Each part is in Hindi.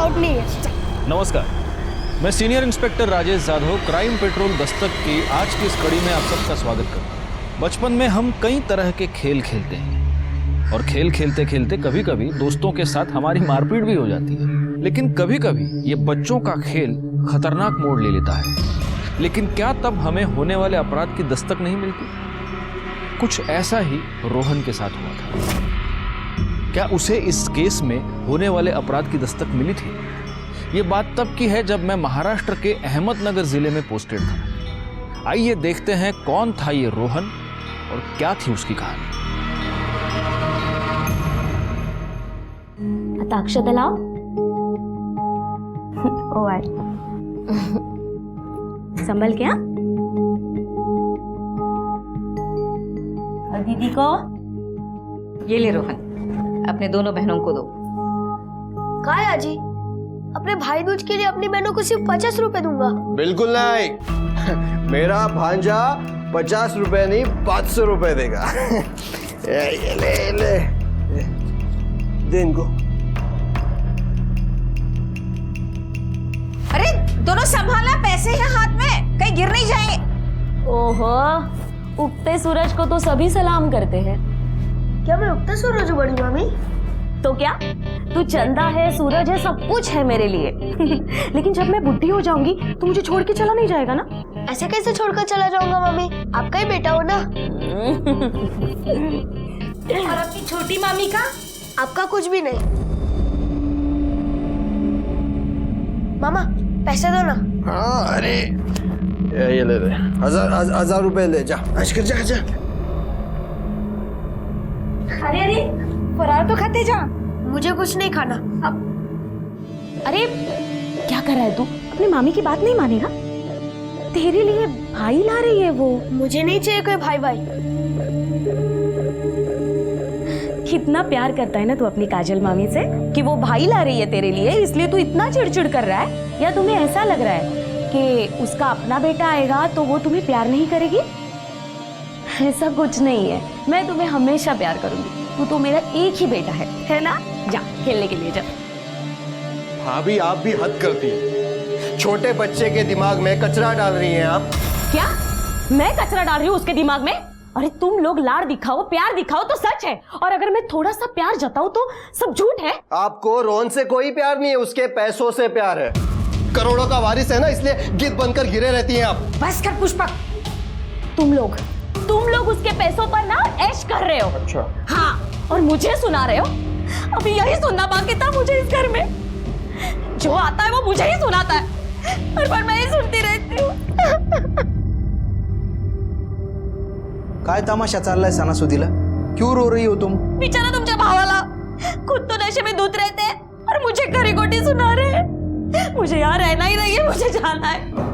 आउट नहीं है। नमस्कार, मैं senior inspector Rajesh Jadhav crime petrol Dastak की आज की इस कड़ी में आप सबका स्वागत करता हूँ। बचपन में हम कई तरह के खेल खेलते हैं और खेल खेलते खेलते कभी कभी दोस्तों के साथ हमारी मारपीट भी हो जाती है। लेकिन कभी कभी ये बच्चों का खेल खतरनाक मोड़ ले लेता है। लेकिन क्या तब हमें होने वाले अपराध की दस्तक नहीं मिलती? कुछ ऐसा ही रोहन के साथ हुआ था। क्या उसे इस केस में होने वाले अपराध की दस्तक मिली थी? ये बात तब की है जब मैं महाराष्ट्र के अहमदनगर जिले में पोस्टेड था। आइए देखते हैं कौन था ये रोहन और क्या थी उसकी कहानी। अक्षता लाओ। ओ आई संभल क्या? और दीदी को ये ले रोहन, अपने दोनों बहनों को दो। कहा है आजी? अपने भाई दूज के लिए अपनी बहनों को सिर्फ 50 रुपए दूंगा। बिल्कुल नहीं। मेरा भांजा 50 रुपए नहीं 500 रुपए देगा। ये ले दे इनको। अरे दोनों संभालना, पैसे हैं हाथ में, कहीं गिर नहीं जाएंगे। ओहो, उगते सूरज को तो सभी सलाम करते हैं। क्या मैं उगता सूरज हूँ बड़ी मामी? तो क्या तू चंदा है, सूरज है, सब कुछ है मेरे लिए। लेकिन जब मैं बुढ़ी हो जाऊंगी तो मुझे छोड़ के चला नहीं जाएगा ना? ऐसे कैसे छोड़कर चला जाऊंगा मामी? आपका ही बेटा हो ना। और आपकी छोटी मामी का? आपका कुछ भी नहीं। मामा पैसे दो ना। हाँ अरे ये ले 1000 रुपए ले जा। आज कर जा। अरे अरे फरार तो खाते जा। मुझे कुछ नहीं खाना। अरे क्या कर रहा है तू? अपनी मामी की बात नहीं मानेगा? तेरे लिए भाई ला रही है वो। मुझे नहीं चाहिए कोई भाई भाई। कितना प्यार करता है ना तू अपनी काजल मामी से कि वो भाई ला रही है तेरे लिए, इसलिए तू इतना चिड़चिड़ कर रहा है? या तुम्हें ऐसा लग रहा है कि उसका अपना बेटा आएगा तो वो तुम्हें प्यार नहीं करेगी? ऐसा कुछ नहीं है, मैं तुम्हें हमेशा प्यार करूंगी। तू तो मेरा एक ही बेटा है ना? जा खेलने के लिए जा। भाभी आप भी हद करती हैं। छोटे बच्चे के दिमाग में कचरा डाल रही हैं आप। क्या मैं कचरा डाल रही हूँ उसके दिमाग में? अरे तुम लोग लाड़ दिखाओ, प्यार दिखाओ तो सच है, और अगर मैं थोड़ा सा प्यार जताऊं तो सब झूठ है। आपको रोहन से कोई प्यार नहीं है, उसके पैसों से प्यार है। करोड़ों का वारिस है ना, इसलिए गिद्ध बनकर गिरे रहती हैं आप। बस कर पुष्पक। तुम लोग उसके पैसों पर ना ऐश कर रहे हो। अच्छा हाँ, और मुझे सुना रहे हो? अभी यही सुनना बाकी था मुझे इस घर में। जो आता है वो मुझे ही सुनाता है, पर मैं ही सुनती रहती हूँ। काय तमाशा चाललाय सणासुदीला? क्यों रो रही हो तुम? बेचारा तुमच्या भावाला खुद तो नशे में धुत रहते हैं और मुझे खरी खोटी सुना रहे हैं। मुझे यहाँ रहना ही नहीं है, मुझे जाना है।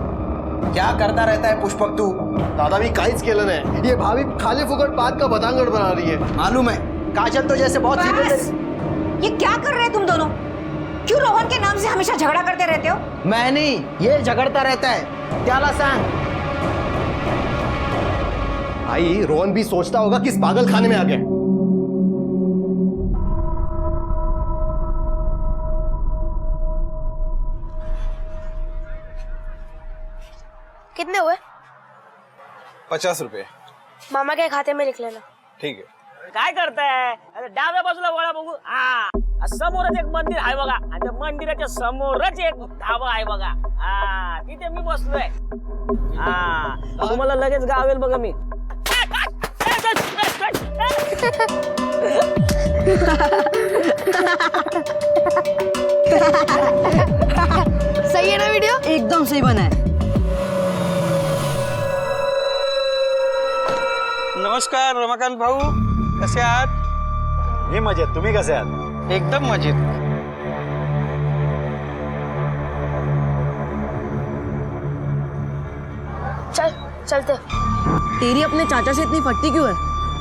क्या करता रहता है पुष्पक तू? दादा भी काहीच केलं नाही। ये भाभी खाली फुकट बात का बतंगड़ बना रही है। मालूम है, काजल तो जैसे बहुत बस! ये क्या कर रहे हैं तुम दोनों? क्यों रोहन के नाम से हमेशा झगड़ा करते रहते हो? मैं नहीं, ये झगड़ता रहता है। त्याला सांग। भाई रोहन भी सोचता होगा किस पागल खाने में आ गया। कितने हुए? 50 रुपए। मामा के खाते में लिख लेना। ठीक है। काय करताय? डाव्या बाजूला वळा बघू. हा, समोरच एक मंदिर आहे बघा, आणि त्या मंदिराच्या समोरच एक धाबा आहे बघा. हा, तिथे मी बसलोय. हा, तुम्हाला लगेच गावेल बघा मी. सही है ना वीडियो? एकदम सही बना है। नमस्कार रमाकांत भाऊ, कसे आहात? मी मजेत, तुम्ही कसे आहात? एकदम मजेत. चल चलते। तेरी अपने चाचा से इतनी फटती क्यों है?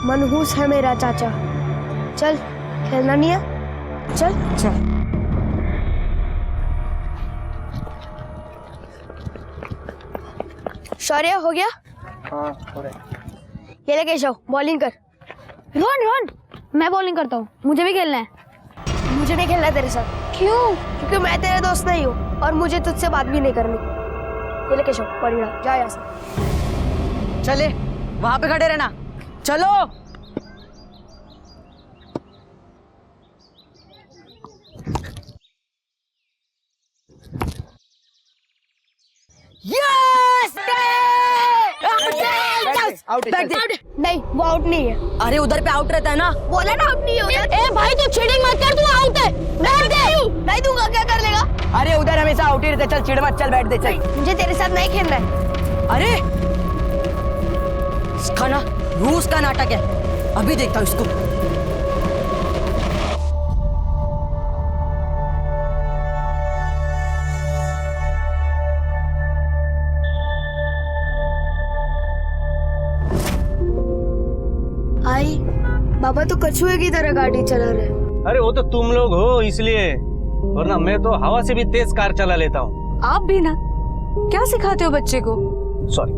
मनहूस है मेरा चाचा। चल, खेलना नहीं है? चल चल। शौर्य हो गया? हाँ थोड़े। ये ले केशव, बॉलिंग कर। रोहन रोहन, मैं बॉलिंग करता हूँ, मुझे भी खेलना है। मुझे नहीं खेलना तेरे साथ। क्यों? क्योंकि मैं तेरा दोस्त नहीं हूँ और मुझे तुझसे बात भी नहीं करनी। चले केशव, परिणा जा यहाँ से। चले, वहां पे खड़े रहना। चलो। यस! आउट नहीं, वो आउट नहीं है। अरे उधर पे आउट रहता है ना। बोला ना आउट नहीं है उधर। ए भाई तू चीटिंग मत कर, तू आउट है। बैठ दे। नहीं दूंगा, क्या कर लेगा? अरे उधर हमेशा आउट ही रहता है। चल चिढ़ मत, चल बैठ दे। चल मुझे तेरे साथ नहीं खेलना है। अरे इसका ना रूस का नाटक है, अभी देखता हूँ इसको। आई बाबा तो कछुए की तरह गाड़ी चला रहे। अरे वो तो तुम लोग हो इसलिए, वरना मैं तो हवा से भी तेज कार चला लेता हूँ। आप भी ना, क्या सिखाते हो बच्चे को? सॉरी।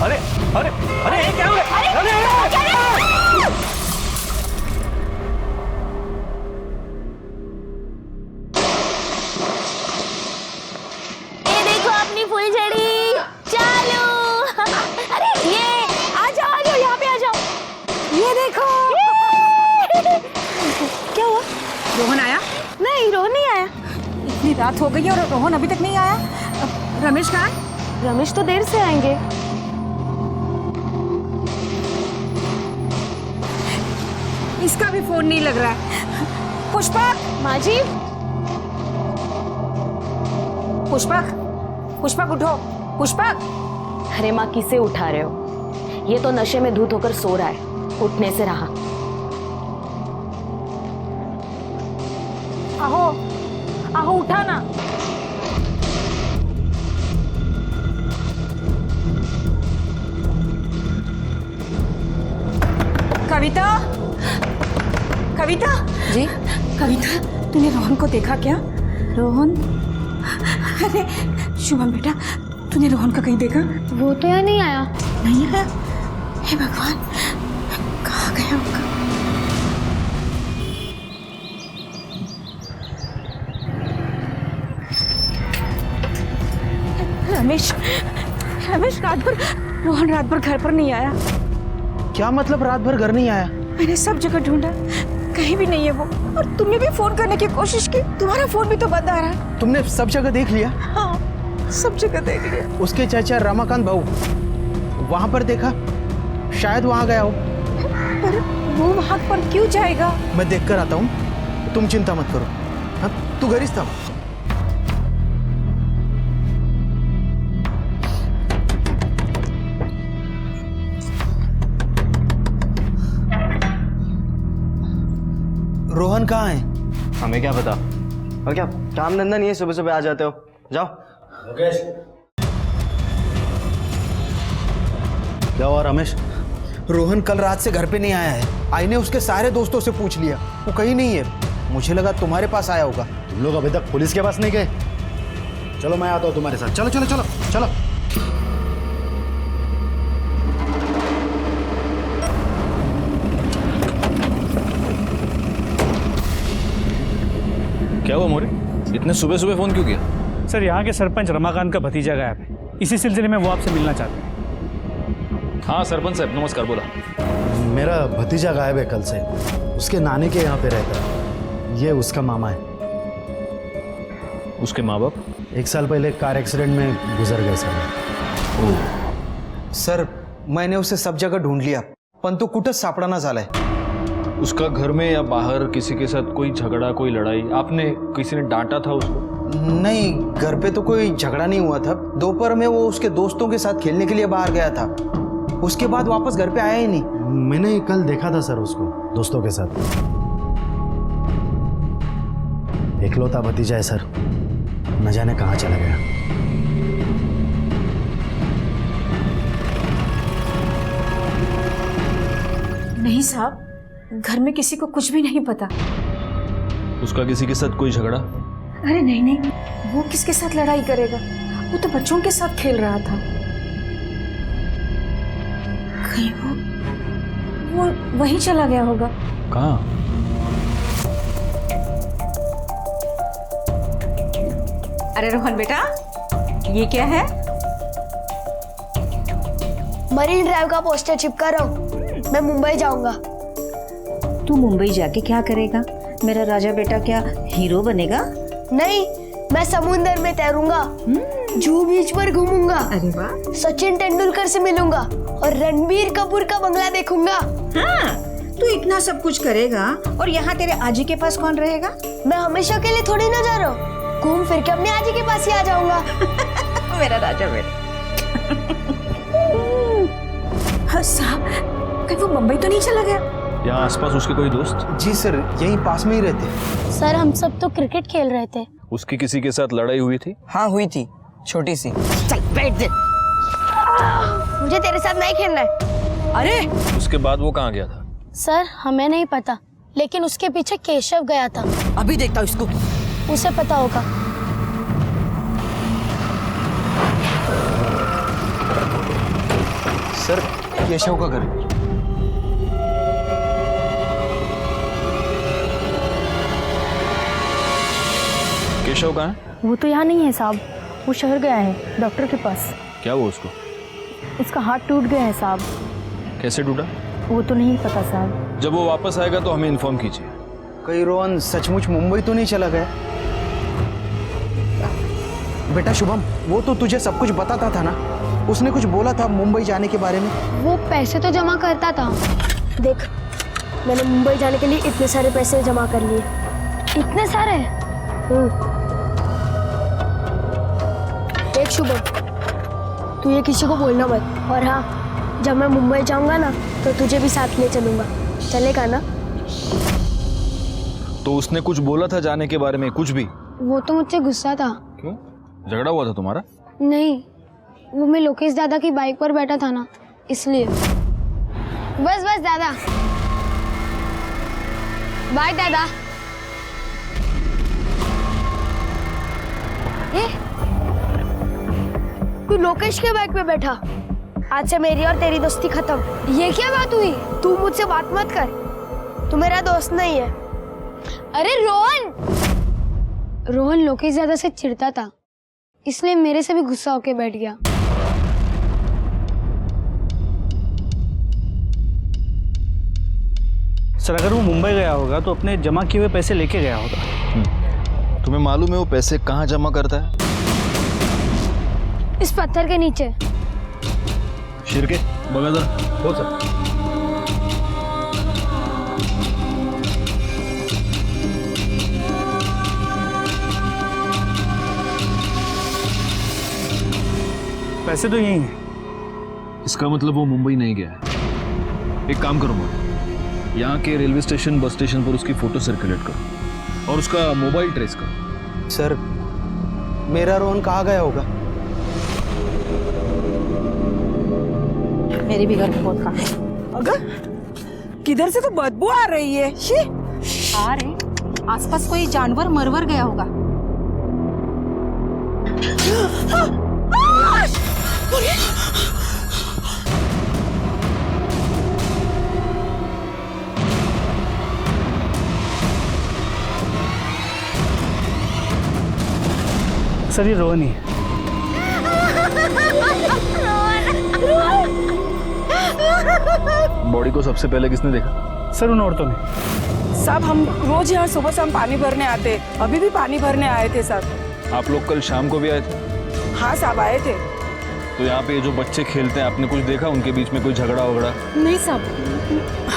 अरे अरे अरे ये क्या हो रहा है? ये देखो अपनी फुलझड़ी चालू। अरे ये आ जाओ यहाँ पे आ जाओ। ये देखो। क्या हुआ? रोहन आया? नहीं, रोहन नहीं आया। इतनी रात हो गई है और रोहन अभी तक नहीं आया। रमेश कहाँ है? रमेश तो देर से आएंगे। इसका भी फोन नहीं लग रहा है। पुष्पक! माँ जी, पुष्पक! पुष्पक उठो! पुष्पक! अरे माँ किसे उठा रहे हो? ये तो नशे में धूत होकर सो रहा है, उठने से रहा। आहो, आहो उठा ना। कविता, कविता जी? कविता, तूने रोहन को देखा क्या? रोहन? अरे शुभम बेटा, तूने रोहन का कहीं देखा? वो तो यहाँ नहीं आया। नहीं आया? हे भगवान, कहाँ गया होगा? रमेश, रमेश रात भर, रोहन रात भर घर पर नहीं आया। क्या मतलब रात भर घर नहीं आया? मैंने सब जगह ढूंढा, कहीं भी नहीं है वो। और तुमने भी फोन करने की कोशिश की, तुम्हारा फोन भी तो बंद आ रहा है। तुमने सब जगह देख लिया? हाँ, सब जगह देख लिया। उसके चाचा रमाकांत भाऊ वहां पर देखा? शायद वहां गया हो। पर वो वहां पर क्यों जाएगा? मैं देख कर आता हूँ, तुम चिंता मत करो। हाँ, तू घरीच था। रोहन कहाँ है? हमें क्या पता। और क्या काम धंधा नहीं है, सुबह सुबह आ जाते हो? जाओ। क्या हुआ रमेश? रोहन कल रात से घर पे नहीं आया है। आई ने उसके सारे दोस्तों से पूछ लिया, वो कहीं नहीं है। मुझे लगा तुम्हारे पास आया होगा। तुम लोग अभी तक पुलिस के पास नहीं गए? चलो मैं आता हूँ तुम्हारे साथ। चलो चलो चलो चलो। क्या हुआ मोरे, इतने सुबह सुबह फोन क्यों किया? सर, यहाँ के सरपंच रमाकांत का भतीजा गायब है, इसी सिलसिले में वो आपसे मिलना चाहते हैं। हाँ सरपंच साहब, नमस्कार, बोला। मेरा भतीजा गायब है कल से, उसके नानी के यहाँ पे रहता है। ये उसका मामा है। उसके माँ बाप? 1 साल पहले कार एक्सीडेंट में गुजर गए सर। सर, मैंने उसे सब जगह ढूंढ लिया, पण तो कुठंच सापडाना झालाय। उसका घर में या बाहर किसी के साथ कोई झगड़ा, कोई लड़ाई? आपने किसी ने डांटा था उसको? नहीं, घर पे तो कोई झगड़ा नहीं हुआ था। दोपहर में वो उसके दोस्तों के साथ खेलने के लिए बाहर गया था, उसके बाद वापस घर पे आया ही नहीं। मैंने कल देखा था सर उसको दोस्तों के साथ। इकलौता भतीजा है सर, न जाने कहाँ चला गया। नहीं साहब, घर में किसी को कुछ भी नहीं पता। उसका किसी के साथ कोई झगड़ा? अरे नहीं नहीं, वो किसके साथ लड़ाई करेगा? वो तो बच्चों के साथ खेल रहा था। कहीं वो वहीं चला गया होगा। कहाँ? अरे रोहन बेटा, ये क्या है? मरीन ड्राइव का पोस्टर चिपका रहा हूँ। मैं मुंबई जाऊंगा। तू मुंबई जाके क्या करेगा? मेरा राजा बेटा क्या हीरो बनेगा? नहीं, मैं समुंदर में तैरूंगा, जूहू बीच पर घूमूंगा, अरे वाह। सचिन तेंदुलकर से मिलूंगा और रणबीर कपूर का बंगला देखूंगा। हाँ, तू इतना सब कुछ करेगा और यहाँ तेरे आजी के पास कौन रहेगा? मैं हमेशा के लिए थोड़ी ना जा रहा हूँ, घूम फिर के अपने आजी के पास ही आ जाऊंगा। मेरा राजा बेटा। हाँ साहब, कहीं वो मुंबई तो नहीं चला गया? यहाँ आसपास उसके कोई दोस्त? जी सर, यहीं पास में ही रहते हैं। सर, हम सब तो क्रिकेट खेल रहे थे। उसकी किसी के साथ लड़ाई हुई थी? हाँ हुई थी, छोटी सी। चल बैठ दे। मुझे तेरे साथ नहीं खेलना है। अरे उसके बाद वो कहाँ गया था? सर, हमें नहीं पता, लेकिन उसके पीछे केशव गया था। अभी देखता हूँ इसको। उसे पता होगा। सर, केशव का घर। केशव कहाँ है? वो तो यहाँ नहीं है साहब, वो शहर गया है डॉक्टर के पास। क्या हुआ उसको? उसका हाथ टूट गया है साहब। कैसे टूटा? वो तो नहीं पता साहब। जब वो वापस आएगा तो हमें इन्फॉर्म कीजिए। कहीं रोहन सचमुच मुंबई तो नहीं चला गया? बेटा शुभम, वो तो तुझे सब कुछ बताता था ना? उसने कुछ बोला था मुंबई जाने के बारे में? वो पैसे तो जमा करता था। देख, मैंने मुंबई जाने के लिए इतने सारे पैसे जमा कर लिए। इतने सारे? देख शुभम, तू ये किसी को बोलना मत। और हाँ, जब मैं मुंबई जाऊंगा ना तो तुझे भी साथ ले चलूंगा। चलेगा ना? तो उसने कुछ बोला था जाने के बारे में? कुछ भी? वो तो मुझसे गुस्सा था। क्यों? झगड़ा हुआ था तुम्हारा? नहीं, वो मैं लोकेश दादा की बाइक पर बैठा था ना, इसलिए। बस बस दादा, बाय दादा। ये तू लोकेश के बाइक पे बैठा? आज से मेरी और तेरी दोस्ती खत्म। ये क्या बात हुई? तू मुझसे बात मत कर, तू मेरा दोस्त नहीं है। अरे रोहन! रोहन लोकेश दादा से चिढ़ता था, इसलिए मेरे से भी गुस्सा होके बैठ गया। सर, अगर वो मुंबई गया होगा तो अपने जमा किए हुए पैसे लेके गया होगा। तुम्हें मालूम है वो पैसे कहाँ जमा करता है? इस पत्थर के नीचे। शिरके बगा जरा। हो सर। पैसे तो यही हैं। इसका मतलब वो मुंबई नहीं गया है। एक काम करो मैं, यहाँ के रेलवे स्टेशन, बस स्टेशन पर उसकी फोटो सर्कुलेट करो और उसका मोबाइल ट्रेस करो। सर, मेरा रोहन कहाँ गया होगा? मेरे भी घर में बहुत काम है। अगर किधर से तो बदबू आ रही है। शी। आ रहे, आसपास कोई जानवर मरवर गया होगा। सर, ये रोहन ही है। बॉडी को सबसे पहले किसने देखा? सर, उन औरतों ने। साहब, हम रोज यहाँ सुबह शाम पानी भरने आते, अभी भी पानी भरने आए थे साहब। आप लोग कल शाम को भी आए थे? हाँ साहब, आए थे। तो यहाँ पे जो बच्चे खेलते हैं, आपने कुछ देखा उनके बीच में कोई झगड़ा वगड़ा? नहीं साहब,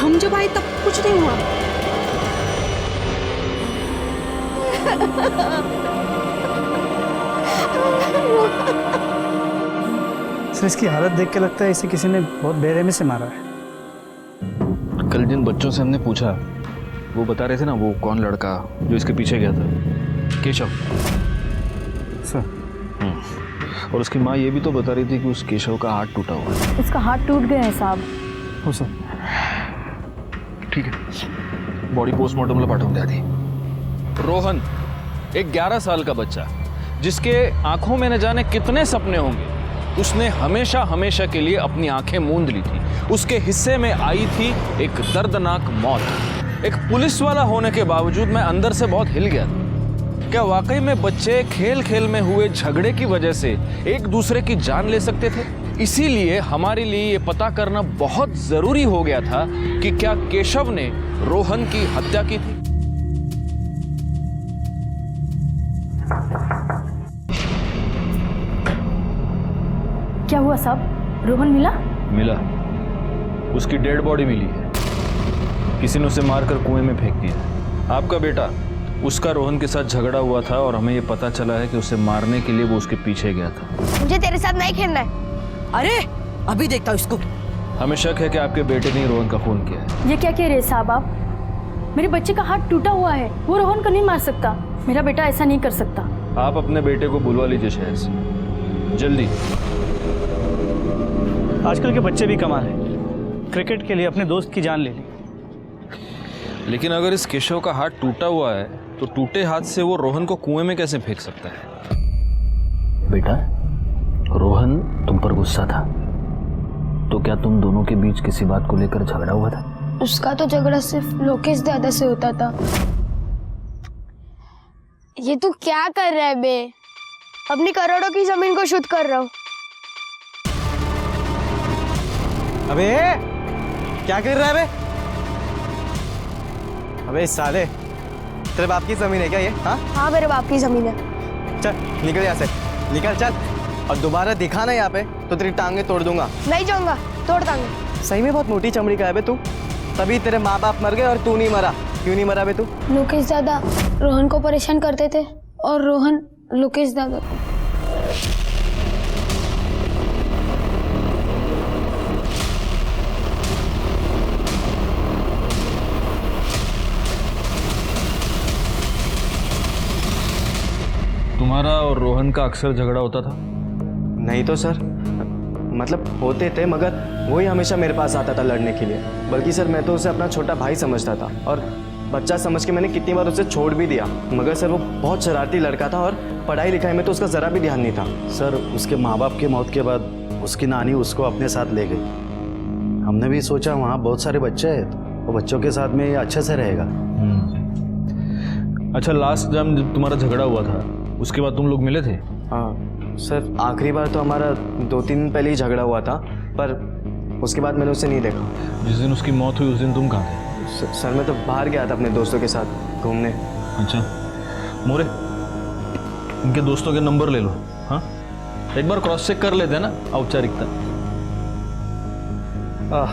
हम जब आए तब कुछ नहीं हुआ। सर, इसकी हालत देख के लगता है इसे किसी ने बहुत बेरहमी से मारा है। कल जिन बच्चों से हमने पूछा, वो बता रहे थे ना वो कौन लड़का जो इसके पीछे गया था, केशव। सर, और उसकी माँ ये भी तो बता रही थी कि उस केशव का हाथ टूटा हुआ है। उसका हाथ टूट गया है साहब। हो सर। ठीक है, बॉडी पोस्टमार्टम ला पाठवून द्या आधी। रोहन, एक 11 साल का बच्चा जिसके आंखों में न जाने कितने सपने होंगे, उसने हमेशा हमेशा के लिए अपनी आंखें मूंद ली थी। उसके हिस्से में आई थी एक दर्दनाक मौत। एक पुलिस वाला होने के बावजूद मैं अंदर से बहुत हिल गया था। क्या वाकई में बच्चे खेल खेल में हुए झगड़े की वजह से एक दूसरे की जान ले सकते थे? इसीलिए हमारे लिए ये पता करना बहुत जरूरी हो गया था कि क्या केशव ने रोहन की हत्या की थी। क्या हुआ साहब? रोहन मिला? उसकी डेड बॉडी मिली है। किसी ने उसे मारकर कुएं में फेंक दिया। आपका बेटा, उसका रोहन के साथ झगड़ा हुआ था और हमें ये पता चला है कि उसे मारने के लिए वो उसके पीछे गया था। मुझे तेरे साथ नहीं खेलना है। अरे अभी देखता हूँ इसको। हमें शक है कि आपके बेटे ने रोहन का खून किया है। ये क्या कह रहे हैं साहब आप? मेरे बच्चे का हाथ टूटा हुआ है, वो रोहन को नहीं मार सकता। मेरा बेटा ऐसा नहीं कर सकता। आप अपने बेटे को बुलवा लीजिए शहर से, जल्दी। आजकल के बच्चे भी कमाल है, क्रिकेट के लिए अपने दोस्त की जान ले ली। लेकिन अगर इस केशव का हाथ टूटा हुआ है तो टूटे हाथ से वो रोहन को कुएं में कैसे फेंक सकता है? बेटा, रोहन तुम पर गुस्सा था, तो क्या तुम दोनों के बीच किसी बात को लेकर झगड़ा हुआ था? उसका तो झगड़ा सिर्फ लोकेश दादा से होता था। ये तू क्या कर रहा है बे? अपनी करोड़ों की जमीन को शुद्ध कर रहा हूँ। अबे क्या कर रहा है बे? अबे साले, तेरे बाप की जमीन है क्या ये? हाँ मेरे बाप की जमीन है। चल निकल यहाँ से, निकल चल। और दोबारा दिखा ना यहाँ पे तो तेरी टांगे तोड़ दूंगा। नहीं जाऊंगा, तोड़ दूंगा। सही में बहुत मोटी चमड़ी का है बे तू। तभी तेरे माँ बाप मर गए और तू नहीं मरा। क्यों नहीं मरा बे तू? लोकेश दादा रोहन को परेशान करते थे और रोहन लोकेश दादा को। तुम्हारा और रोहन का अक्सर झगड़ा होता था? नहीं तो सर, मतलब होते थे, मगर वही हमेशा मेरे पास आता था लड़ने के लिए। बल्कि सर मैं तो उसे अपना छोटा भाई समझता था और बच्चा समझ के मैंने कितनी बार उसे छोड़ भी दिया। मगर सर वो बहुत शरारती लड़का था और पढ़ाई लिखाई में तो उसका ज़रा भी ध्यान नहीं था। सर उसके माँ बाप की मौत के बाद उसकी नानी उसको अपने साथ ले गई। हमने भी सोचा वहाँ बहुत सारे बच्चे हैं तो बच्चों के साथ में ये अच्छे से रहेगा। अच्छा, लास्ट टाइम जब तुम्हारा झगड़ा हुआ था उसके बाद तुम लोग मिले थे? हाँ सर, आखिरी बार तो हमारा 2-3 दिन पहले ही झगड़ा हुआ था, पर उसके बाद मैंने उसे नहीं देखा। जिस दिन उसकी मौत हुई उस दिन तुम कहाँ थे? सर मैं तो बाहर गया था अपने दोस्तों के साथ घूमने। अच्छा मोरे, इनके दोस्तों के नंबर ले लो। हाँ, एक बार क्रॉस चेक कर लेते हैं ना, औपचारिकता।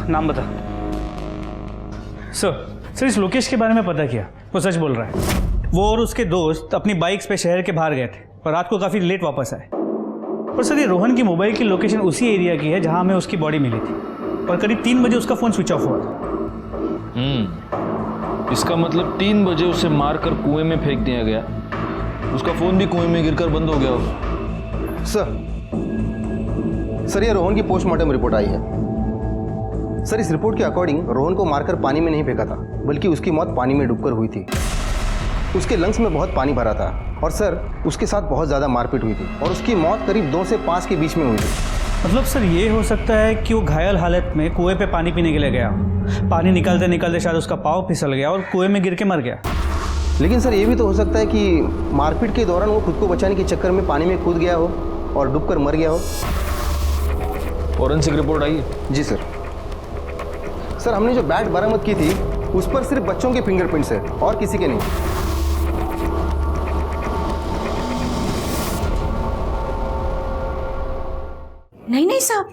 नाम बता। सर इस लोकेश के बारे में पता किया, वो सच बोल रहा है। वो और उसके दोस्त अपनी बाइक्स पे शहर के बाहर गए थे और रात को काफ़ी लेट वापस आए। और सर ये रोहन की मोबाइल की लोकेशन उसी एरिया की है जहां हमें उसकी बॉडी मिली थी और करीब 3 बजे उसका फ़ोन स्विच ऑफ हुआ था। इसका मतलब 3 बजे उसे मारकर कुएं में फेंक दिया गया। उसका फ़ोन भी कुएं में गिरकर बंद हो गया होगा। सर ये रोहन की पोस्टमार्टम रिपोर्ट आई है। सर इस रिपोर्ट के अकॉर्डिंग रोहन को मारकर पानी में नहीं फेंका था, बल्कि उसकी मौत पानी में डूबकर हुई थी। उसके लंग्स में बहुत पानी भरा था और सर उसके साथ बहुत ज़्यादा मारपीट हुई थी और उसकी मौत करीब 2 से 5 के बीच में हुई थी। मतलब सर ये हो सकता है कि वो घायल हालत में कुएं पे पानी पीने के लिए गया, पानी निकालते निकालते शायद उसका पाँव फिसल गया और कुएं में गिर के मर गया। लेकिन सर ये भी तो हो सकता है कि मारपीट के दौरान वो खुद को बचाने के चक्कर में पानी में कूद गया हो और डूबकर मर गया हो। फॉरेंसिक रिपोर्ट आई है? जी सर। सर हमने जो बैट बरामद की थी उस पर सिर्फ बच्चों के फिंगरप्रिंट्स है और किसी के नहीं। नहीं नहीं साहब,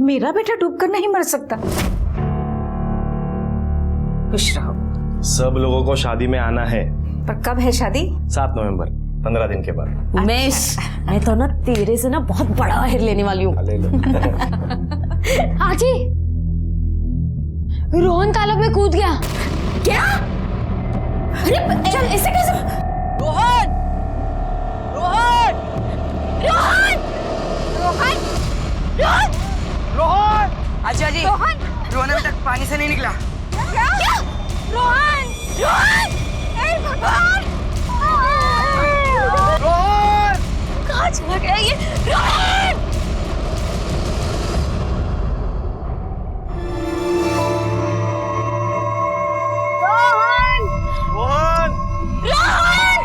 मेरा बेटा डूबकर नहीं मर सकता। खुश रहो। सब लोगों को शादी में आना है। पर कब है शादी? 7 नवंबर, 15 दिन के बाद। मैं तो ना तेरे से ना बहुत बड़ा हेर लेने वाली हूँ। ले लो। आजी, रोहन तालाब में कूद गया। क्या? अरे चल, ऐसे कैसे? रोहन! रोहन! रोहन! रोहन! रोहन! रोहन! अच्छा जी, रोहन! रोहन अभी तक पानी से नहीं निकला। क्या? रोहन! रोहन! हे भगवान! रोहन! कहाँ चला गया ये? रोहन! रोहन! रोहन! रोहन!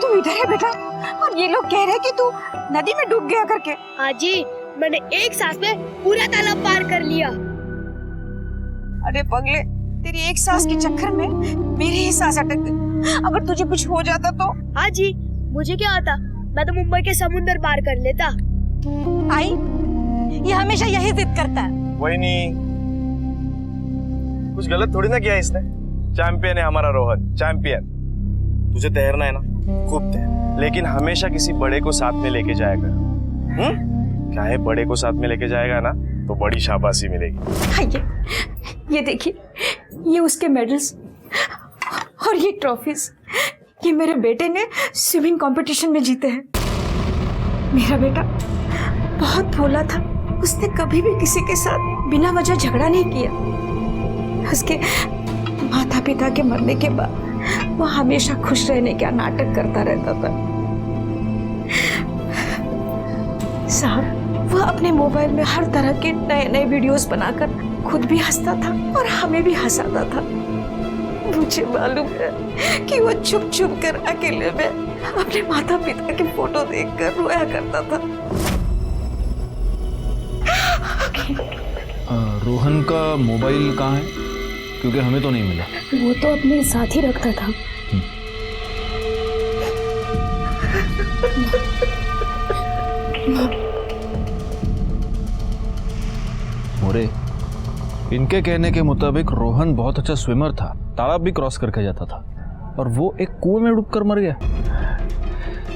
तू इधर है बेटा, और ये लोग कह रहे कि तू नदी में डूब गया करके। हाँ जी, मैंने एक सांस में पूरा तालाब पार कर लिया। अरे पगले, तेरी एक सांस के चक्कर में मेरी ही सांस अटक गई। अगर तुझे कुछ हो जाता तो? हाँ जी, मुझे क्या होता, मैं तो मुंबई के समुंदर पार कर लेता। आई, ये हमेशा यही जिद करता है। वही नहीं, कुछ गलत थोड़ी ना किया इसने। चैंपियन है हमारा रोहन, चैंपियन। तुझे तैरना है ना, खूब तैर, लेकिन हमेशा किसी बड़े को साथ में लेके जाया कर। क्या है, बड़े को साथ में लेके जाएगा ना तो बड़ी शाबाशी मिलेगी। हाँ, ये देखिए, ये उसके मेडल्स और ये ट्रॉफीज, ये मेरे बेटे ने स्विमिंग कंपटीशन में जीते हैं। मेरा बेटा बहुत भोला था, उसने कभी भी किसी के साथ बिना वजह झगड़ा नहीं किया। उसके माता पिता के मरने के बाद वो हमेशा खुश रहने का नाटक करता रहता था। साहब, वह अपने मोबाइल में हर तरह के नए नए वीडियोस बनाकर खुद भी हंसता था और हमें भी हंसाता था। मुझे मालूम है कि वो चुप चुप कर अकेले में अपने माता पिता की फोटो देखकर रोया करता था। रोहन का मोबाइल कहाँ है? क्योंकि हमें तो नहीं मिला। वो तो अपने साथ ही रखता था। मोरे, इनके कहने के मुताबिक रोहन बहुत अच्छा स्विमर था, तालाब भी क्रॉस करके जाता था, और वो एक कुएं में डूबकर मर गया।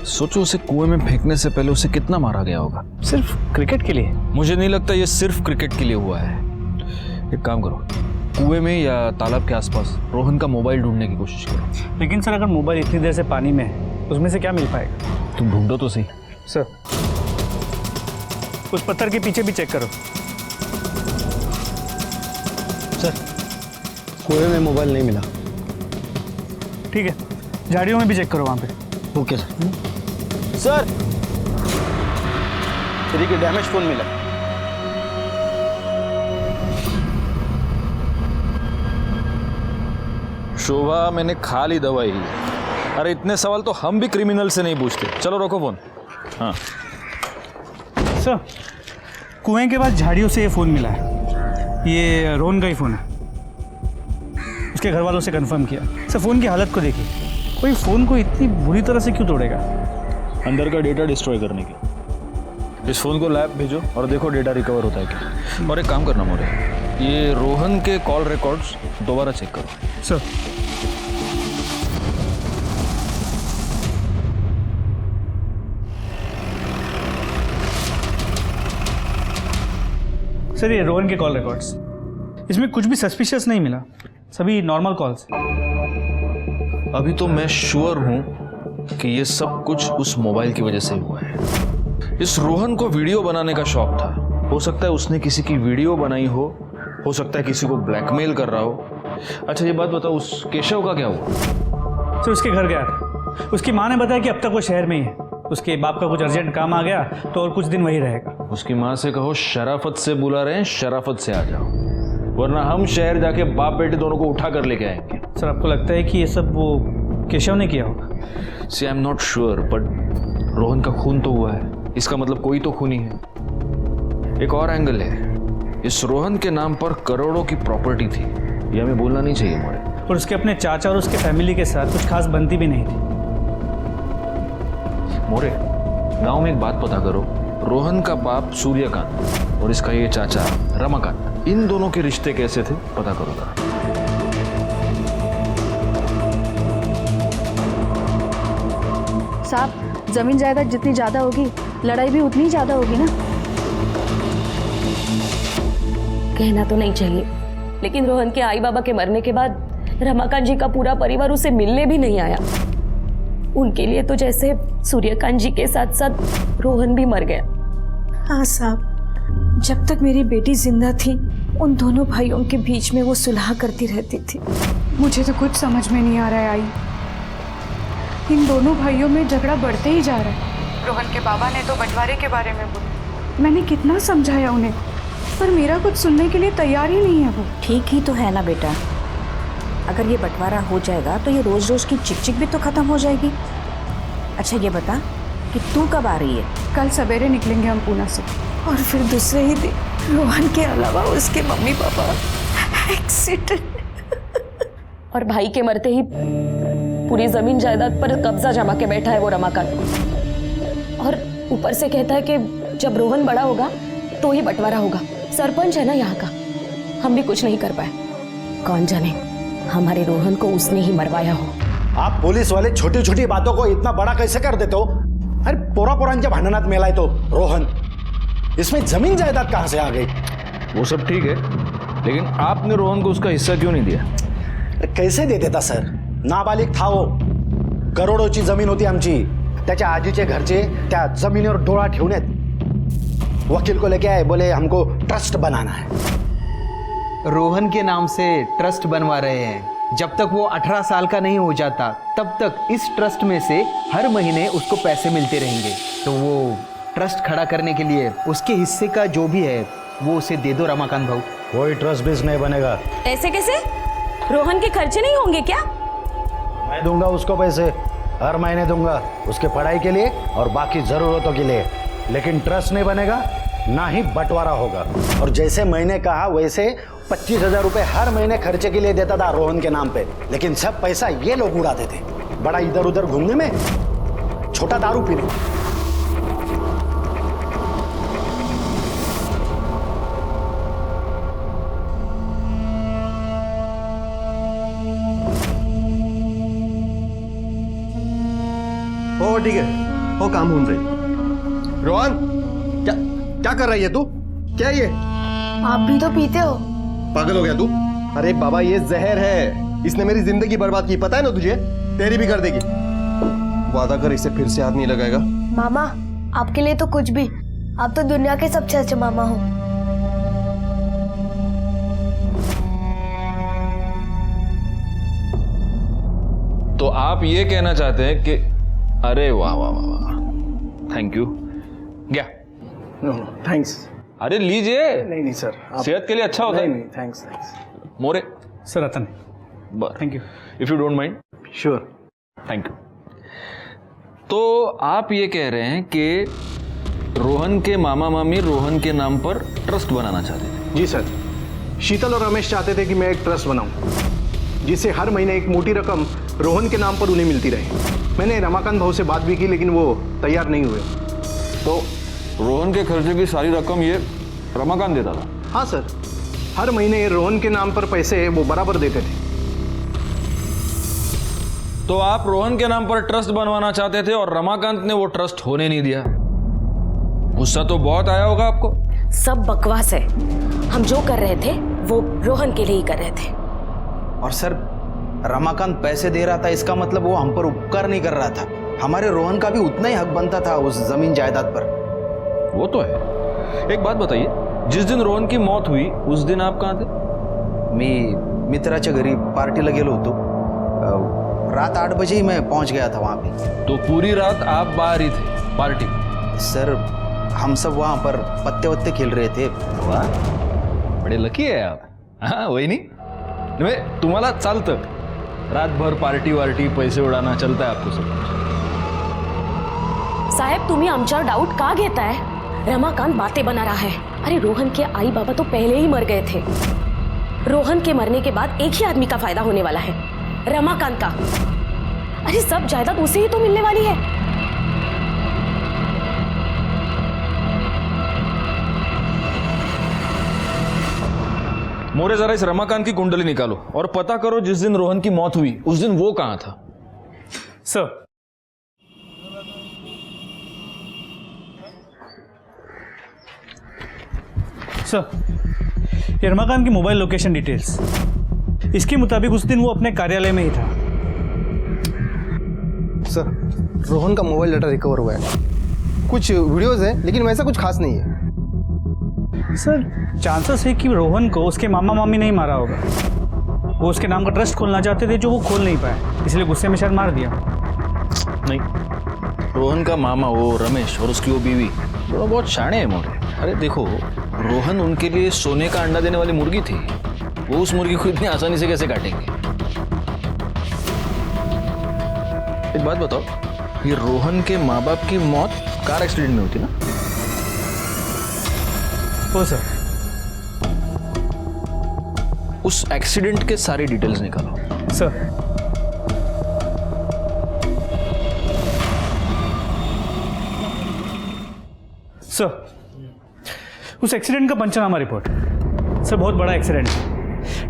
सोचो, उसे कुएं में फेंकने से पहले उसे कितना मारा गया होगा। सिर्फ क्रिकेट के लिए? मुझे नहीं लगता ये सिर्फ क्रिकेट के लिए हुआ है। एक काम करो, कुएं में या तालाब के आसपास रोहन का मोबाइल ढूंढने की कोशिश करो। लेकिन सर, अगर मोबाइल इतनी देर से पानी में है, उसमें से क्या मिल पाएगा? तुम ढूंढो तो सही। सर, उस पत्थर के पीछे भी चेक करो। सर, कुएं में मोबाइल नहीं मिला। ठीक है, झाड़ियों में भी चेक करो वहाँ पे। Okay sir. सर, देखिए डैमेज फोन मिला। शोभा, मैंने खा ली दवाई। अरे इतने सवाल तो हम भी क्रिमिनल से नहीं पूछते। चलो रखो फोन। हाँ सर, कुएं के बाद झाड़ियों से ये फ़ोन मिला है। ये रोहन का ही फ़ोन है। उसके घर वालों से कंफर्म किया। सर, फ़ोन की हालत को देखिए, कोई फ़ोन को इतनी बुरी तरह से क्यों तोड़ेगा? अंदर का डेटा डिस्ट्रॉय करने के। इस फ़ोन को लैब भेजो और देखो डेटा रिकवर होता है क्या। और एक काम करना मोरे, ये रोहन के कॉल रिकॉर्ड्स दोबारा चेक करो। सर, सर, ये रोहन के कॉल रिकॉर्ड्स, इसमें कुछ भी सस्पिशियस नहीं मिला, सभी नॉर्मल कॉल्स। अभी तो मैं श्योर हूं कि ये सब कुछ उस मोबाइल की वजह से हुआ है। इस रोहन को वीडियो बनाने का शौक था। हो सकता है उसने किसी की वीडियो बनाई हो सकता है किसी को ब्लैकमेल कर रहा हो। अच्छा ये बात बताओ, उस केशव का क्या हुआ? सर, उसके घर गया था। उसकी माँ ने बताया कि अब तक वो शहर में ही है। उसके बाप का कुछ अर्जेंट काम आ गया तो और कुछ दिन वही रहेगा। उसकी माँ से कहो शराफत से बुला रहे हैं, शराफत से आ जाओ, वरना हम शहर जाके बाप बेटे दोनों को उठा कर लेके आएंगे। सर, आपको लगता है कि ये सब वो केशव ने किया होगा? See I am not sure, but Rohan का खून तो हुआ है, इसका मतलब कोई तो खूनी है। एक और एंगल है, इस रोहन के नाम पर करोड़ों की प्रॉपर्टी थी, ये हमें बोलना नहीं चाहिए मोरे। और उसके अपने चाचा और उसके फैमिली के साथ कुछ खास बनती भी नहीं थी। मोरे, गांव में एक बात पता करो, रोहन का बाप सूर्यकांत और इसका ये चाचा रमाकांत, इन दोनों के रिश्ते कैसे थे पता करो जरा। साहब, जमीन जायदाद जितनी ज्यादा होगी, लड़ाई भी उतनी ज्यादा होगी ना। कहना तो नहीं चाहिए, लेकिन रोहन के आई बाबा के मरने के बाद रमाकांत जी का पूरा परिवार उसे मिलने भी नहीं आया। उनके लिए तो जैसे सूर्यकांत जी के साथ साथ रोहन भी मर गया। हाँ साहब, जब तक मेरी बेटी जिंदा थी उन दोनों भाइयों के बीच में वो सुलह करती रहती थी। मुझे तो कुछ समझ में नहीं आ रहा है आई। इन दोनों भाइयों में झगड़ा बढ़ते ही जा रहा है। रोहन के बाबा ने तो बंटवारे के बारे में बोला। मैंने कितना समझाया उन्हें, पर मेरा कुछ सुनने के लिए तैयार ही नहीं है वो। ठीक ही तो है ना बेटा, अगर ये बंटवारा हो जाएगा तो ये रोज रोज की चिक चिक भी तो खत्म हो जाएगी। अच्छा ये बता कि तू कब आ रही है? कल सवेरे निकलेंगे हम पूना से। और फिर दूसरे ही दिन रोहन के अलावा उसके मम्मी पापा एक्सीडेंट। और भाई के मरते ही पूरी जमीन जायदाद पर कब्जा जमा के बैठा है वो रमाकांत। और ऊपर से कहता है कि जब रोहन बड़ा होगा तो ही बंटवारा होगा। सरपंच है ना यहाँ का, हम भी कुछ नहीं कर पाए। कौन जाने हमारे रोहन को उसने ही मरवाया हो। आप पुलिस वाले छोटी छोटी बातों को इतना बड़ा कैसे कर देते हो? अरे पोरांच्या भांडणात मेलाय तो रोहन, इसमें जमीन जायदाद कहां से आ गई? वो सब ठीक है, लेकिन आपने रोहन को उसका हिस्सा क्यों नहीं दिया? कैसे दे देता सर? नाबालिग था वो. करोडोची जमीन होती आमची. त्याच्या आजीचे घरचे त्या जमिनीवर डोळा ठेवून आहेत. वकील को लेके आए, बोले हमको ट्रस्ट बनाना है. रोहन के नाम से ट्रस्ट बनवा रहे हैं। जब तक वो 18 साल का नहीं हो जाता तब तक इस ट्रस्ट में से हर महीने उसको पैसे मिलते रहेंगे। तो वो ट्रस्ट खड़ा करने के लिए उसके हिस्से का जो भी है वो उसे दे दो रमाकांत भाऊ। कोई ट्रस्ट बेस नहीं बनेगा। ऐसे कैसे? रोहन के खर्चे नहीं होंगे क्या? मैं दूंगा उसको पैसे, हर महीने दूंगा उसके पढ़ाई के लिए और बाकी जरूरतों के लिए, लेकिन ट्रस्ट नहीं बनेगा, ना ही बंटवारा होगा। और जैसे मैंने कहा वैसे 25,000 रुपए हर महीने खर्चे के लिए देता था रोहन के नाम पे, लेकिन सब पैसा ये लोग उड़ाते थे। बड़ा इधर उधर घूमने में, छोटा दारू पीने में। हो ठीक है, हो काम होऊन जाईल। रोहन, क्या क्या कर रही है तू? क्या ये? आप भी तो पीते हो। पागल हो गया तू? अरे बाबा ये जहर है, इसने मेरी जिंदगी बर्बाद की, पता है ना तुझे? तेरी भी कर देगी। वादा कर इसे फिर से हाथ नहीं लगाएगा। मामा आपके लिए तो कुछ भी, आप तो दुनिया के सबसे अच्छे मामा हो। तो आप ये कहना चाहते हैं कि अरे वाह वाह वाह वाह, थैंक यू। क्या? थैंक्स। अरे लीजिए। नहीं नहीं सर, सेहत के लिए अच्छा होता है। नहीं thanks thanks. More sir Ratan, thank you, if you don't mind. Sure, thank you. तो आप ये कह रहे हैं कि रोहन के मामा मामी रोहन के नाम पर ट्रस्ट बनाना चाहते थे? जी सर, शीतल और रमेश चाहते थे कि मैं एक ट्रस्ट बनाऊं जिससे हर महीने एक मोटी रकम रोहन के नाम पर उन्हें मिलती रहे। मैंने रमाकांत भाऊ से बात भी की, लेकिन वो तैयार नहीं हुए। तो रोहन के खर्चे की सारी रकम ये रमाकांत देता था? हाँ सर, हर महीने रोहन के नाम पर पैसे वो बराबर देते थे। तो आप रोहन के नाम पर ट्रस्ट बनवाना चाहते थे और रमाकांत ने वो ट्रस्ट होने नहीं दिया। गुस्सा तो बहुत आया होगा आपको। सब बकवास है, हम जो कर रहे थे वो रोहन के लिए ही कर रहे थे। और सर रमाकांत पैसे दे रहा था, इसका मतलब वो हम पर उपकार नहीं कर रहा था। हमारे रोहन का भी उतना ही हक बनता था उस जमीन जायदाद पर। वो तो है। एक बात बताइए, जिस दिन रोहन की मौत हुई उस दिन आप कहाँ थे? मी मित्राच्या घरी पार्टीला गेलो होतो। रात 8 बजे ही मैं पहुंच गया था वहाँ पे। तो पूरी रात आप बाहर ही थे पार्टी? सर हम सब वहाँ पर पत्ते वत्ते खेल रहे थे। वाह, बड़े लकी है आप। हाँ वही नहीं, तुम्हाला चालतं रातभर पार्टी वार्टी पैसे उडाना, चलता है आपको सब? साहेब तुम्ही आमच्यावर डाऊट का घेताय? रमाकांत बातें बना रहा है। अरे रोहन के आई बाबा तो पहले ही मर गए थे। रोहन के मरने के बाद एक ही आदमी का फायदा होने वाला है, रमाकांत का। अरे सब जायदाद उसे ही तो मिलने वाली है। मोरे जरा इस रमाकांत की कुंडली निकालो और पता करो जिस दिन रोहन की मौत हुई उस दिन वो कहां था। सर सर ये रमाकांत की मोबाइल लोकेशन डिटेल्स, इसके मुताबिक उस दिन वो अपने कार्यालय में ही था। सर रोहन का मोबाइल डाटा रिकवर हुआ है, कुछ वीडियोस हैं लेकिन वैसा कुछ खास नहीं है। सर चांसेस है कि रोहन को उसके मामा मामी नहीं मारा होगा। वो उसके नाम का ट्रस्ट खोलना चाहते थे जो वो खोल नहीं पाए, इसलिए गुस्से में शायद मार दिया। नहीं, रोहन का मामा वो रमेश और उसकी वो बीवी दोनों बहुत शाणे हैं मोरे। अरे देखो, रोहन उनके लिए सोने का अंडा देने वाली मुर्गी थी, वो उस मुर्गी को इतनी आसानी से कैसे काटेंगे? एक बात बताओ, ये रोहन के माँ बाप की मौत कार एक्सीडेंट में होती ना? हो सर। उस एक्सीडेंट के सारी डिटेल्स निकालो। सर सर उस एक्सीडेंट का पंचनामा रिपोर्ट। सर बहुत बड़ा एक्सीडेंट है।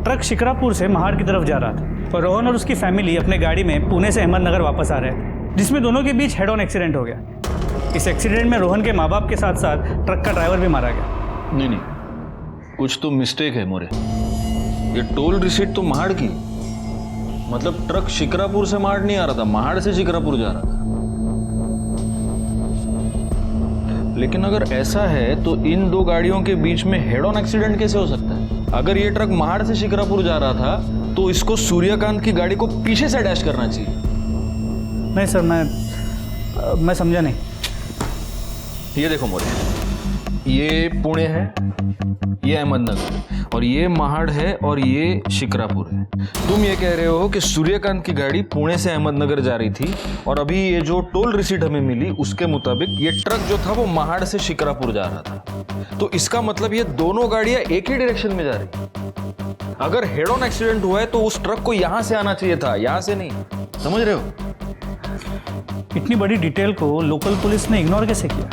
ट्रक शिकरापुर से महाड़ की तरफ जा रहा था और रोहन और उसकी फैमिली अपने गाड़ी में पुणे से अहमदनगर वापस आ रहे थे, जिसमें दोनों के बीच हेड ऑन एक्सीडेंट हो गया। इस एक्सीडेंट में रोहन के माँ बाप के साथ साथ ट्रक का ड्राइवर भी मारा गया। नहीं, कुछ तो मिस्टेक है मोरे। ये टोल रिसीट तो महाड़ की, मतलब ट्रक शिकरापुर से महाड़ नहीं आ रहा था, महाड़ से शिकरापुर जा रहा था। लेकिन अगर ऐसा है तो इन दो गाड़ियों के बीच में हेड ऑन एक्सीडेंट कैसे हो सकता है? अगर ये ट्रक महाड़ से शिकरापुर जा रहा था तो इसको सूर्यकांत की गाड़ी को पीछे से डैश करना चाहिए। नहीं सर, मैं समझा नहीं। ये देखो मोरे, ये पुणे है, ये अहमदनगर, और ये महाड़ है और ये शिकरापुर है। तुम ये कह रहे हो कि सूर्यकांत की गाड़ी पुणे से अहमदनगर जा रही थी और अभी ये जो टोल रिसीट हमें मिली उसके मुताबिक ये ट्रक जो था वो महाड़ से शिकरापुर जा रहा था। तो इसका मतलब ये दोनों गाड़ियां एक ही डायरेक्शन में जा रही। अगर हेड ऑन एक्सीडेंट हुआ है तो उस ट्रक को यहां से आना चाहिए था, यहां से नहीं। समझ रहे हो? इतनी बड़ी डिटेल को लोकल पुलिस ने इग्नोर कैसे किया?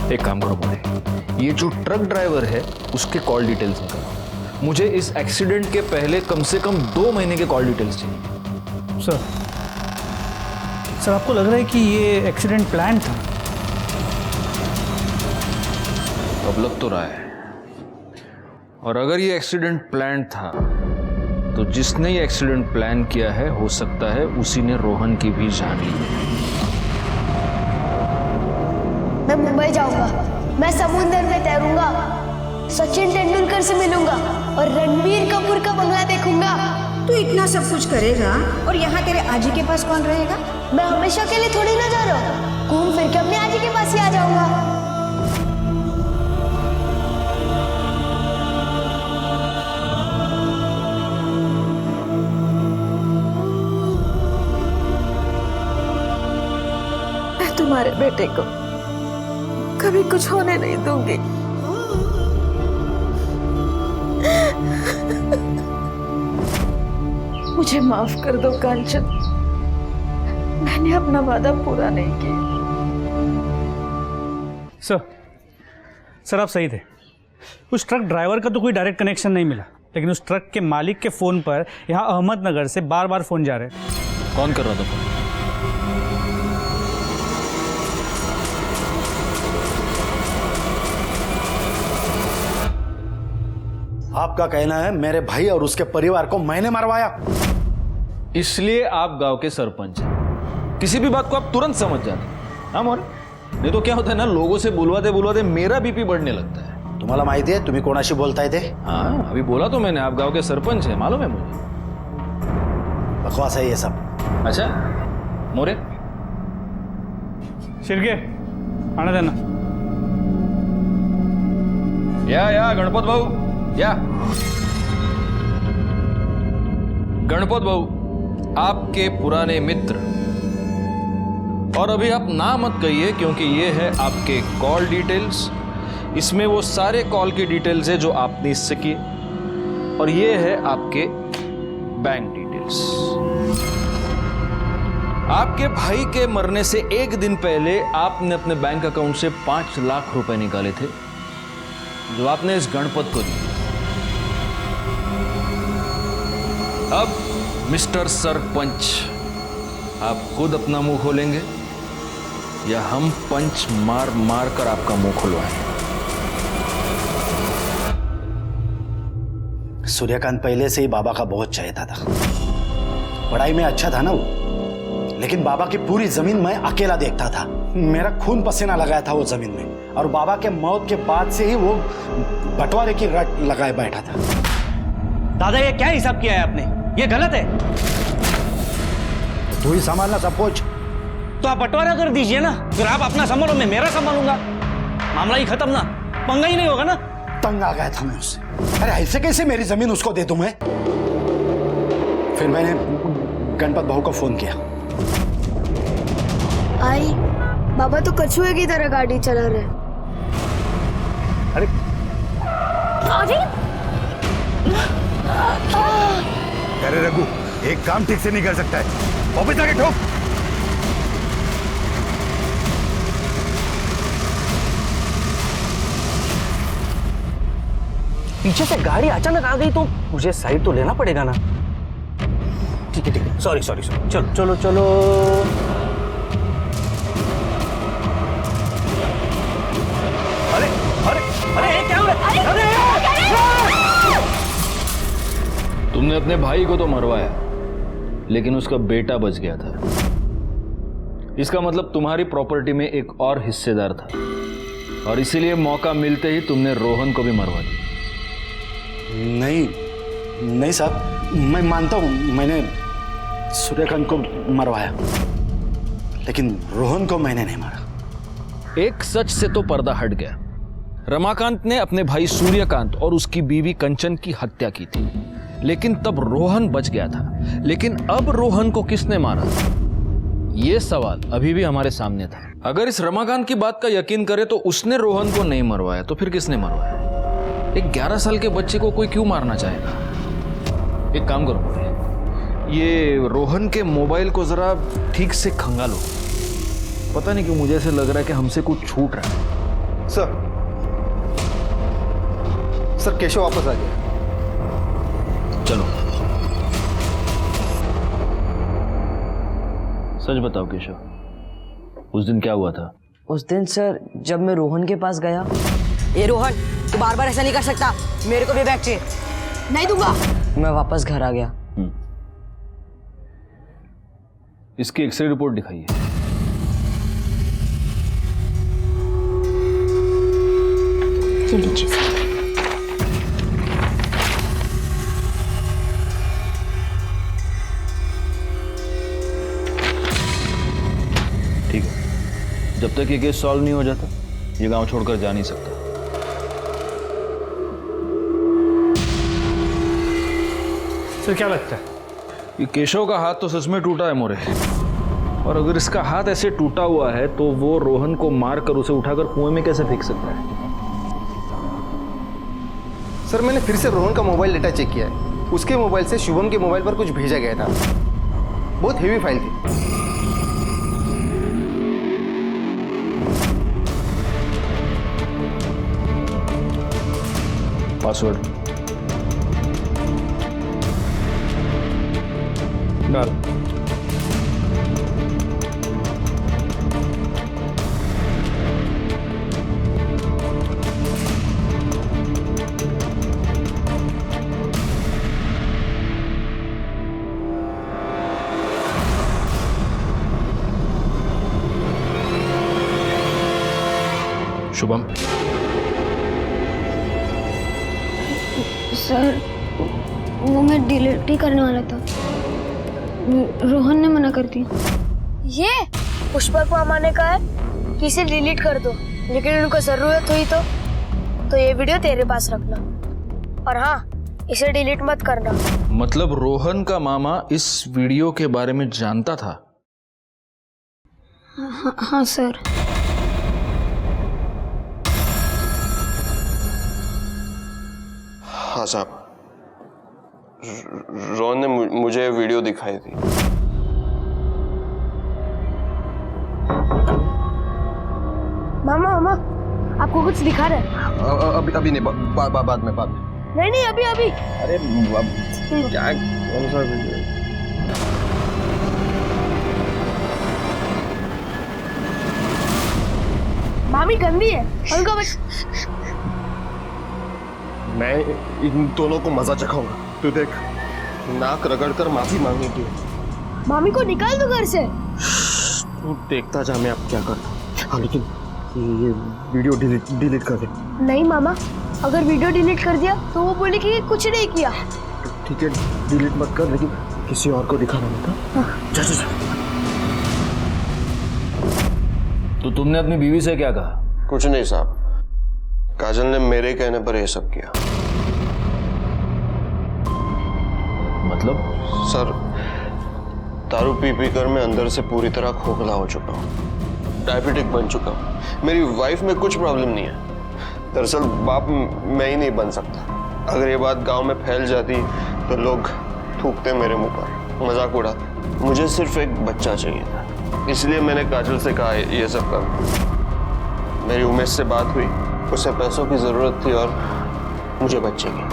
एक काम करो मोरे, ये जो ट्रक ड्राइवर है उसके कॉल डिटेल्स निकालो। मुझे इस एक्सीडेंट के पहले कम से कम 2 महीने के कॉल डिटेल्स चाहिए। सर आपको लग रहा है कि ये एक्सीडेंट प्लान था? अब लग तो रहा है। और अगर ये एक्सीडेंट प्लान था तो जिसने ये एक्सीडेंट प्लान किया है हो सकता है उसी ने रोहन की भी जान ली। मैं मुंबई जाऊंगा, मैं समुद्र में तैरूंगा, सचिन तेंदुलकर से मिलूंगा और रणबीर कपूर का बंगला देखूंगा। तू इतना सब कुछ करेगा और यहाँ तेरे आजी के पास कौन रहेगा? मैं हमेशा के लिए थोड़ी ना जा रहा हूँ, घूम फिर के अपने आजी के पास ही आ जाऊंगा। मैं तुम्हारे बेटे को कभी कुछ होने नहीं दूंगी। मुझे माफ कर दो कांचन, मैंने अपना वादा पूरा नहीं किया। सर आप सही थे। उस ट्रक ड्राइवर का तो कोई डायरेक्ट कनेक्शन नहीं मिला, लेकिन उस ट्रक के मालिक के फोन पर यहाँ अहमदनगर से बार बार फोन जा रहे थे। कौन कर रहा था फोन? आपका कहना है मेरे भाई और उसके परिवार को मैंने मरवाया? इसलिए आप गांव के सरपंच हैं। किसी भी बात को आप तुरंत समझ जाते हैं। हाँ मोरे, नहीं तो क्या होता है ना, लोगों से बुलवाते बुलवाते मेरा बीपी बढ़ने लगता है। तुम्हाला माहिती आहे तुम्ही कोणाशी बोलताय ते? हाँ, अभी बोला तो मैंने, आप गांव के सरपंच हैं, मालूम है मुझे। बकवास है ये सब। अच्छा मोरे, शिर्के आने देना। या गणपत भाऊ, या गणपत भाऊ, आपके पुराने मित्र। और अभी आप ना मत कहिए क्योंकि ये है आपके कॉल डिटेल्स। इसमें वो सारे कॉल की डिटेल्स है जो आपने इससे किए, और ये है आपके बैंक डिटेल्स। आपके भाई के मरने से एक दिन पहले आपने अपने बैंक अकाउंट से 5 लाख रुपए निकाले थे जो आपने इस गणपत को दिए। अब मिस्टर सरपंच, आप खुद अपना मुंह खोलेंगे या हम पंच मार मार कर आपका मुंह खुलवाएं? सूर्यकांत पहले से ही बाबा का बहुत चाहता था। पढ़ाई में अच्छा था ना वो, लेकिन बाबा की पूरी जमीन मैं अकेला देखता था। मेरा खून पसीना लगाया था वो जमीन में, और बाबा के मौत के बाद से ही वो बंटवारे की रट लगाए बैठा था। दादा ये क्या हिसाब किया है आपने? ये गलत है। तू ही संभालना सब कुछ। तो आप बंटवारा कर दीजिए ना, फिर आप अपना संभालो, मैं मेरा संभालूंगा। मामला ही खत्म ना, पंगा ही नहीं होगा ना। तंग आ गया था मैं उससे। अरे ऐसे कैसे मेरी जमीन उसको दे दूं मैं? फिर मैंने गणपत भाऊ को फोन किया। आई बाबा तो कछुए की तरह गाड़ी चला रहे। अरे अरे रघु, एक काम ठीक से नहीं कर सकता है, वापस आके ठोक। पीछे से गाड़ी अचानक आ गई तो मुझे साइड तो लेना पड़ेगा ना। ठीक है, सॉरी, चलो चलो चलो। अरे अरे अरे क्या हुआ? अरे तुमने अपने भाई को तो मरवाया, लेकिन उसका बेटा बच गया था। इसका मतलब तुम्हारी प्रॉपर्टी में एक और हिस्सेदार था, और इसीलिए मौका मिलते ही तुमने रोहन को भी मरवा दिया। नहीं साहब, मैं मानता हूं मैंने सूर्यकांत को मरवाया, लेकिन रोहन को मैंने नहीं मारा। एक सच से तो पर्दा हट गया। रमाकांत ने अपने भाई सूर्यकांत और उसकी बीवी कंचन की हत्या की थी, लेकिन तब रोहन बच गया था। लेकिन अब रोहन को किसने मारा, यह सवाल अभी भी हमारे सामने था। अगर इस रमाकांत की बात का यकीन करें तो उसने रोहन को नहीं मरवाया, तो फिर किसने मरवाया? एक 11 साल के बच्चे को कोई क्यों मारना चाहेगा? एक काम करो, ये रोहन के मोबाइल को जरा ठीक से खंगालो। पता नहीं क्यों मुझे ऐसे लग रहा है कि हमसे कुछ छूट रहा है। सर केशव वापस आ गया। चलो सच बताओ केशव, उस दिन क्या हुआ था? उस दिन सर जब मैं रोहन के पास गया। ये रोहन, तू बार बार ऐसा नहीं कर सकता, मेरे को भी बैग चाहिए। नहीं दूंगा। मैं वापस घर आ गया। इसकी एक्सरे रिपोर्ट दिखाइए। लीजिए सर। ठीक है, जब तक ये केस सॉल्व नहीं हो जाता ये गांव छोड़कर जा नहीं सकता। सर क्या लगता है? ये केशव का हाथ तो सच में टूटा है मोरे, और अगर इसका हाथ ऐसे टूटा हुआ है तो वो रोहन को मारकर उसे उठाकर कुएं में कैसे फेंक सकता है? सर मैंने फिर से रोहन का मोबाइल डेटा चेक किया है। उसके मोबाइल से शुभम के मोबाइल पर कुछ भेजा गया था। बहुत हेवी फाइल थी। पासवर्ड डाल। शुभम, सर वो मैं डिलीट ही करने वाला था, रोहन ने मना कर दिया। ये पुष्पक मामा ने कहा है कि इसे डिलीट कर दो, लेकिन उनको जरूरत हुई तो ये वीडियो तेरे पास रखना, और हाँ इसे डिलीट मत करना। मतलब रोहन का मामा इस वीडियो के बारे में जानता था? हाँ सर। हाँ साहब, रोहन ने मुझे वीडियो दिखाई थी। मामा आपको कुछ दिखा रहा है? अभी नहीं, बाद में। नहीं अभी। अरे क्या, कौन सा वीडियो? मामी गंदी है, उनको बच। मैं इन दोनों को मजा चखाऊंगा। तू देख, नाक रगड़कर माफी मांगेगी। मामी को निकाल दो घर से। तू देखता जा मैं अब क्या करता। हाँ लेकिन ये वीडियो डिलीट कर दे। नहीं मामा, अगर वीडियो डिलीट कर दिया तो वो बोलेगी कि कुछ नहीं किया। ठीक है, डिलीट मत कर, लेकिन किसी और को दिखाना मत। जा। तो तुमने अपनी बीवी से क्या कहा? कुछ नहीं साहब, काजल ने मेरे कहने पर यह सब किया। मतलब? सर, दारू पी पी कर मैं अंदर से पूरी तरह खोखला हो चुका हूँ, डायबिटिक बन चुका हूँ। मेरी वाइफ में कुछ प्रॉब्लम नहीं है। दरअसल बाप मैं ही नहीं बन सकता। अगर ये बात गांव में फैल जाती तो लोग थूकते मेरे मुंह पर, मजाक उड़ाते। मुझे सिर्फ एक बच्चा चाहिए था, इसलिए मैंने काजल से कहा ये सब कर। मेरी उमेश से बात हुई, उसे पैसों की जरूरत थी और मुझे बच्चे की।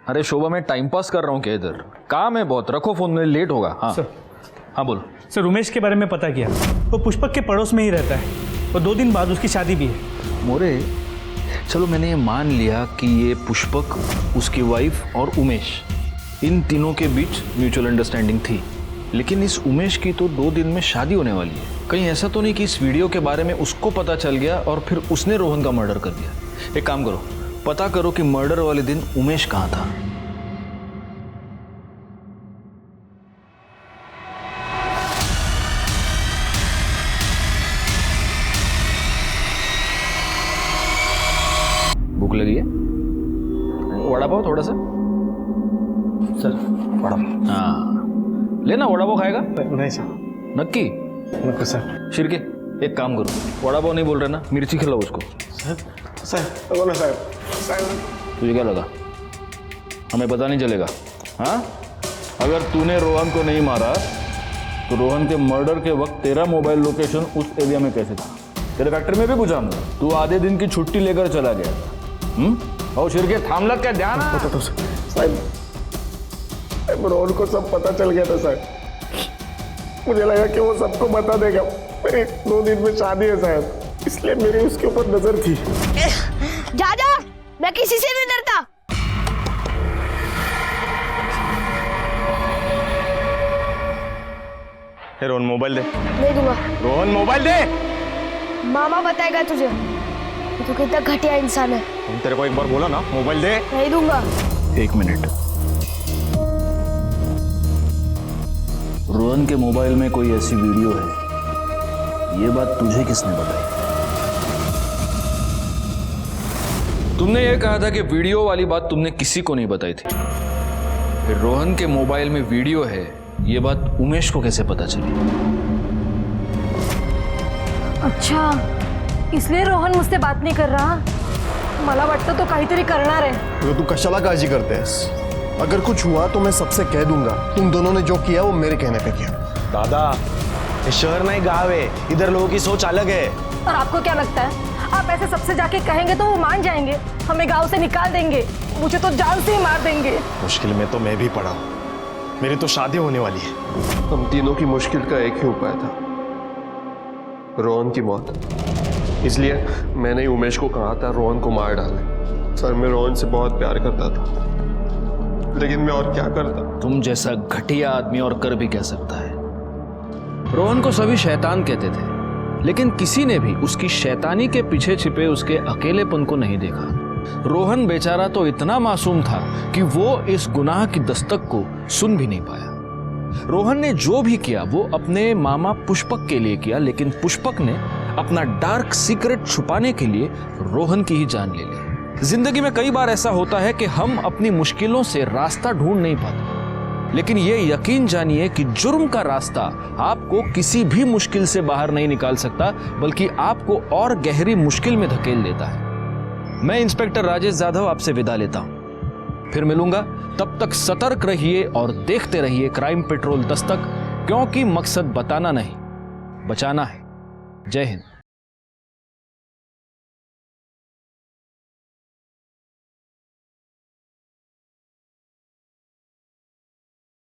अरे शोभा, मैं टाइम पास कर रहा हूँ क्या इधर? काम है बहुत, रखो फोन में, लेट होगा। हाँ सर। हाँ बोलो सर, उमेश के बारे में पता किया, वो पुष्पक के पड़ोस में ही रहता है और 2 दिन बाद उसकी शादी भी है। मोरे, चलो मैंने ये मान लिया कि ये पुष्पक, उसकी वाइफ और उमेश, इन तीनों के बीच म्यूचुअल अंडरस्टैंडिंग थी, लेकिन इस उमेश की तो 2 दिन में शादी होने वाली है। कहीं ऐसा तो नहीं कि इस वीडियो के बारे में उसको पता चल गया और फिर उसने रोहन का मर्डर कर दिया? एक काम करो, पता करो कि मर्डर वाले दिन उमेश कहाँ था। भूख लगी है? वड़ा पाव थोड़ा सा? सर, वड़ा पाव। हाँ लेना, वड़ा पाव खाएगा? नहीं सर। नक्की? नक्की सर। शिरके, एक काम करो, वड़ा पाव नहीं बोल रहे ना, मिर्ची खिलाओ उसको। सर बोलो साहब। तुझे क्या लगा हमें पता नहीं चलेगा? हाँ, अगर तूने रोहन को नहीं मारा तो रोहन के मर्डर के वक्त तेरा मोबाइल लोकेशन उस एरिया में कैसे था? तेरे फैक्ट्री में भी पूछा हमने, तू आधे दिन की छुट्टी लेकर चला गया था। और शिरके थामला क्या ध्यान? साहब, रोहन को सब पता चल गया था साहब। मुझे लगा कि वो सबको बता देगा। मेरी 2 दिन में शादी है साहब, इसलिए मेरी उसके ऊपर नजर थी। जा जा, मैं किसी से नहीं डरता। रोहन मोबाइल दे। नहीं दूंगा। रोहन मोबाइल दे। मामा बताएगा तुझे तू कितना घटिया इंसान है। तुम तेरे को एक बार बोला ना, मोबाइल दे। नहीं दूंगा। 1 मिनट, रोहन के मोबाइल में कोई ऐसी वीडियो है, ये बात तुझे किसने बताई? तुमने ये कहा था कि वीडियो वाली बात तुमने किसी को नहीं बताई थी, फिर रोहन के मोबाइल में वीडियो है, ये बात उमेश को कैसे पता चली? अच्छा, इसलिए रोहन मुझसे बात नहीं कर रहा? मला वाटतं तो काहीतरी करणार आहे। तू कशाला काळजी करतेस? अगर कुछ हुआ तो मैं सबसे कह दूंगा तुम दोनों ने जो किया वो मेरे कहने पे किया। दादा, ये शहर नहीं गाँव है, इधर लोगों की सोच अलग है। और आपको क्या लगता है आप ऐसे सबसे जाके कहेंगे तो वो मान जाएंगे, हमें गांव से निकाल देंगे, मुझे तो जान से ही मार देंगे। मुश्किल में तो मैं भी पड़ा हूँ, मेरी तो शादी होने वाली है। हम तीनों की मुश्किल का एक ही उपाय था, रोहन की मौत। इसलिए मैंने ही उमेश को कहा था रोहन को मार डाले। सर, मैं रोहन से बहुत प्यार करता था, लेकिन मैं और क्या करता? तुम जैसा घटिया आदमी और कर भी कह सकता है। रोहन को सभी शैतान कहते थे, लेकिन किसी ने भी उसकी शैतानी के पीछे छिपे उसके अकेलेपन को नहीं देखा। रोहन बेचारा तो इतना मासूम था कि वो इस गुनाह की दस्तक को सुन भी नहीं पाया। रोहन ने जो भी किया वो अपने मामा पुष्पक के लिए किया, लेकिन पुष्पक ने अपना डार्क सीक्रेट छुपाने के लिए रोहन की ही जान ले ली। जिंदगी में कई बार ऐसा होता है कि हम अपनी मुश्किलों से रास्ता ढूंढ नहीं पाते, लेकिन ये यकीन जानिए कि जुर्म का रास्ता आपको किसी भी मुश्किल से बाहर नहीं निकाल सकता, बल्कि आपको और गहरी मुश्किल में धकेल देता है। मैं इंस्पेक्टर राजेश जाधव आपसे विदा लेता हूं, फिर मिलूंगा। तब तक सतर्क रहिए और देखते रहिए क्राइम पेट्रोल दस्तक, क्योंकि मकसद बताना नहीं, बचाना है। जय हिंद।